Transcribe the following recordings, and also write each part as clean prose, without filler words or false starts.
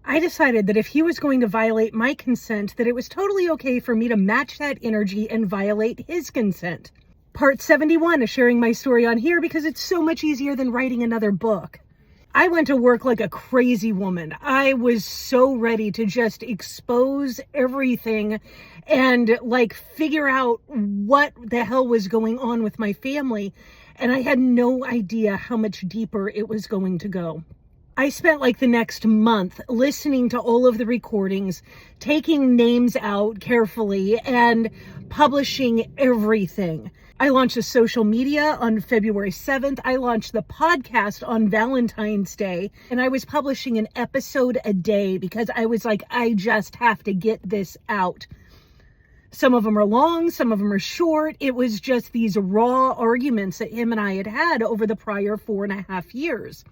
I decided that if he was going to violate my consent, that it was totally okay for me to match that energy and violate his consent. Part 71 is sharing my story on here because it's so much easier than writing another book. I went to work like a crazy woman. I was so ready to just expose everything and like figure out what the hell was going on with my family. And I had no idea how much deeper it was going to go. I spent like the next month listening to all of the recordings, taking names out carefully and publishing everything. I launched a social media on February 7th. I launched the podcast on Valentine's Day, and I was publishing an episode a day because I was like, I just have to get this out. Some of them are long, some of them are short. It was just these raw arguments that him and I had had over the prior 4.5 years.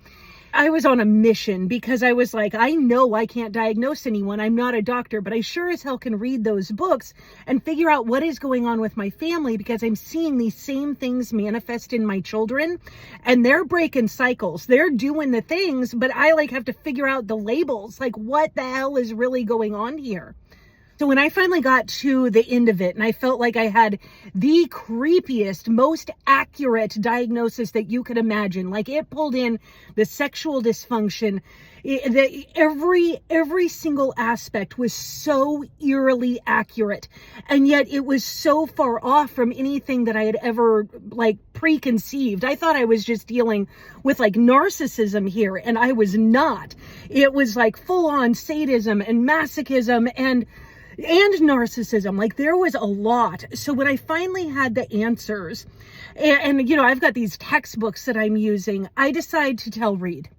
I was on a mission because I was like, I know I can't diagnose anyone. I'm not a doctor, but I sure as hell can read those books and figure out what is going on with my family because I'm seeing these same things manifest in my children and they're breaking cycles. They're doing the things, but I like have to figure out the labels. Like what the hell is really going on here? So when I finally got to the end of it and I felt like I had the creepiest, most accurate diagnosis that you could imagine, like it pulled in the sexual dysfunction, every single aspect was so eerily accurate. And yet it was so far off from anything that I had ever like preconceived. I thought I was just dealing with like narcissism here and I was not. It was like full on sadism and masochism and narcissism. Like there was a lot. So when I finally had the answers and you know, I've got these textbooks that I'm using, I decide to tell Reed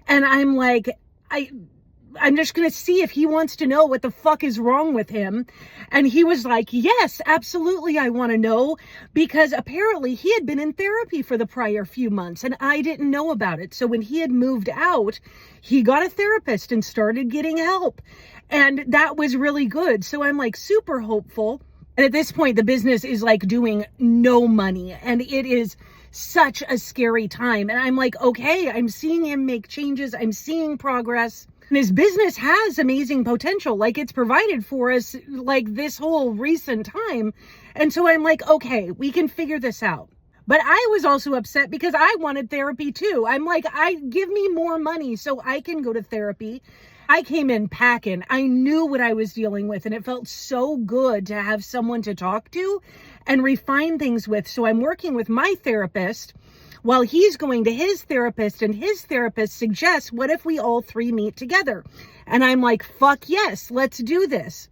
and I'm like, I'm just going to see if he wants to know what the fuck is wrong with him. And he was like, yes, absolutely. I want to know because apparently he had been in therapy for the prior few months and I didn't know about it. So when he had moved out, he got a therapist and started getting help. And that was really good. So I'm like super hopeful. And at this point, the business is like doing no money and it is such a scary time. And I'm like, okay, I'm seeing him make changes. I'm seeing progress. And his business has amazing potential. Like it's provided for us like this whole recent time. And so I'm like, okay, we can figure this out. But I was also upset because I wanted therapy too. I'm like, give me more money so I can go to therapy. I came in packing. I knew what I was dealing with and it felt so good to have someone to talk to and refine things with. So I'm working with my therapist while he's going to his therapist and his therapist suggests, what if we all three meet together? And I'm like, fuck yes, let's do this.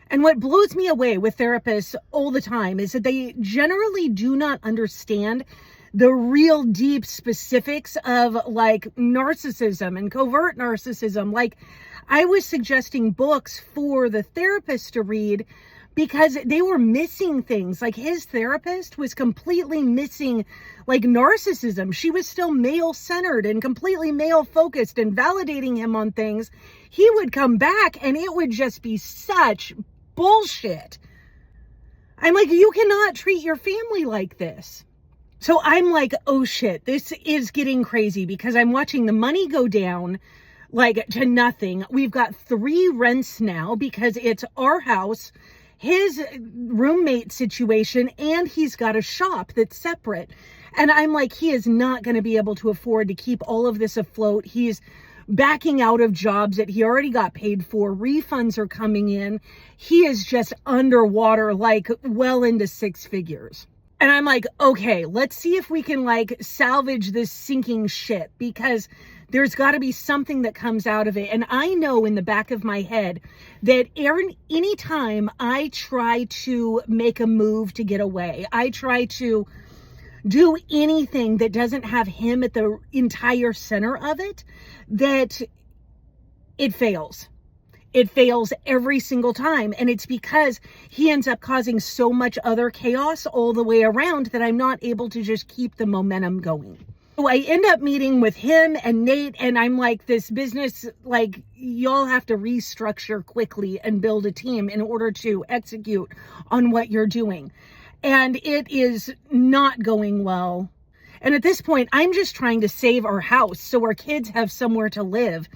And what blows me away with therapists all the time is that they generally do not understand the real deep specifics of like narcissism and covert narcissism. Like I was suggesting books for the therapist to read because they were missing things. Like his therapist was completely missing like narcissism. She was still male centered and completely male focused and validating him on things. He would come back and it would just be such bullshit. I'm like, you cannot treat your family like this. So I'm like, oh shit, this is getting crazy because I'm watching the money go down like to nothing. We've got 3 rents now because it's our house, his roommate situation, and he's got a shop that's separate. And I'm like, he is not going to be able to afford to keep all of this afloat. He's backing out of jobs that he already got paid for. Refunds are coming in. He is just underwater, like well into 6 figures. And I'm like, okay, let's see if we can like salvage this sinking ship because there's got to be something that comes out of it. And I know in the back of my head that anytime I try to make a move to get away, I try to do anything that doesn't have him at the entire center of it, that it fails. It fails every single time. And it's because he ends up causing so much other chaos all the way around that I'm not able to just keep the momentum going. So I end up meeting with him and Nate, and I'm like, this business, like, y'all have to restructure quickly and build a team in order to execute on what you're doing. And it is not going well. And at this point, I'm just trying to save our house so our kids have somewhere to live.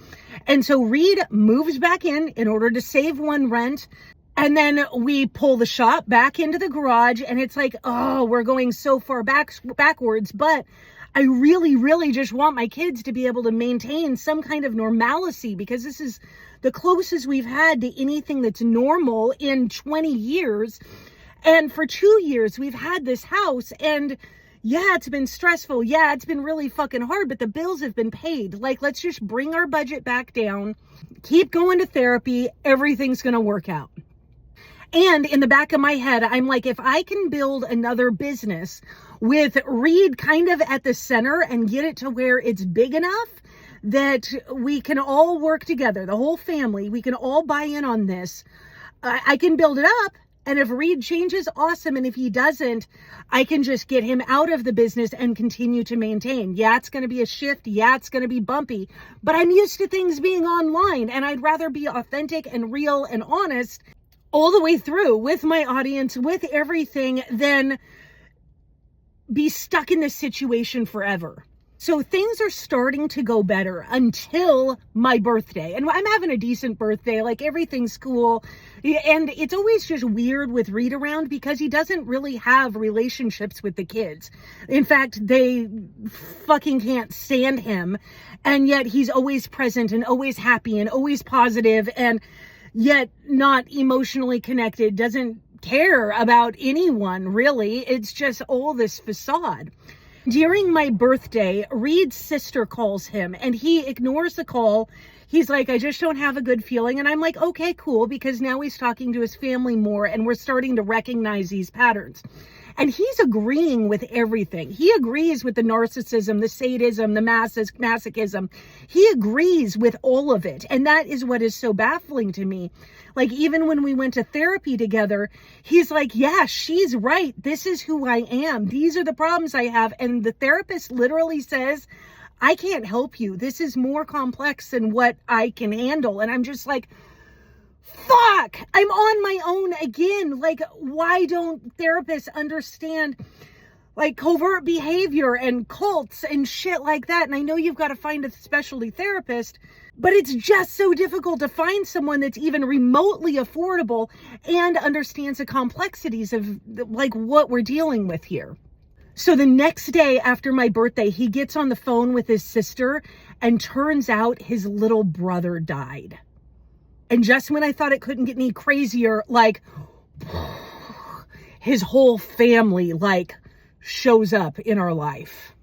And so Reed moves back in order to save one rent. And then we pull the shop back into the garage, and it's like, oh, we're going so far backwards. But I really, really just want my kids to be able to maintain some kind of normalcy, because this is the closest we've had to anything that's normal in 20 years. And for 2 years, we've had this house, and yeah, it's been stressful. Yeah, it's been really fucking hard, but the bills have been paid. Like, let's just bring our budget back down, keep going to therapy. Everything's going to work out. And in the back of my head, I'm like, if I can build another business with Reed kind of at the center and get it to where it's big enough that we can all work together, the whole family, we can all buy in on this, I can build it up. And if Reed changes, awesome. And if he doesn't, I can just get him out of the business and continue to maintain. Yeah, it's going to be a shift. Yeah, it's going to be bumpy. But I'm used to things being online, and I'd rather be authentic and real and honest all the way through with my audience, with everything, than be stuck in this situation forever. So things are starting to go better until my birthday. And I'm having a decent birthday. Like, everything's cool. And it's always just weird with Reed around because he doesn't really have relationships with the kids. In fact, they fucking can't stand him. And yet he's always present and always happy and always positive, and yet not emotionally connected, doesn't care about anyone, really. It's just all this facade. During my birthday, Reed's sister calls him, and he ignores the call. He's like, I just don't have a good feeling. And I'm like, okay, cool, because now he's talking to his family more, and we're starting to recognize these patterns. And he's agreeing with everything. He agrees with the narcissism, the sadism, the masochism. He agrees with all of it. And that is what is so baffling to me. Like, even when we went to therapy together, he's like, yeah, she's right. This is who I am. These are the problems I have. And the therapist literally says, I can't help you. This is more complex than what I can handle. And I'm just like, fuck, I'm on my own again. Like, why don't therapists understand, like, covert behavior and cults and shit like that? And I know you've got to find a specialty therapist, but it's just so difficult to find someone that's even remotely affordable and understands the complexities of, like, what we're dealing with here. So the next day after my birthday, he gets on the phone with his sister, and turns out his little brother died. And just when I thought it couldn't get any crazier, like, his whole family, like, shows up in our life.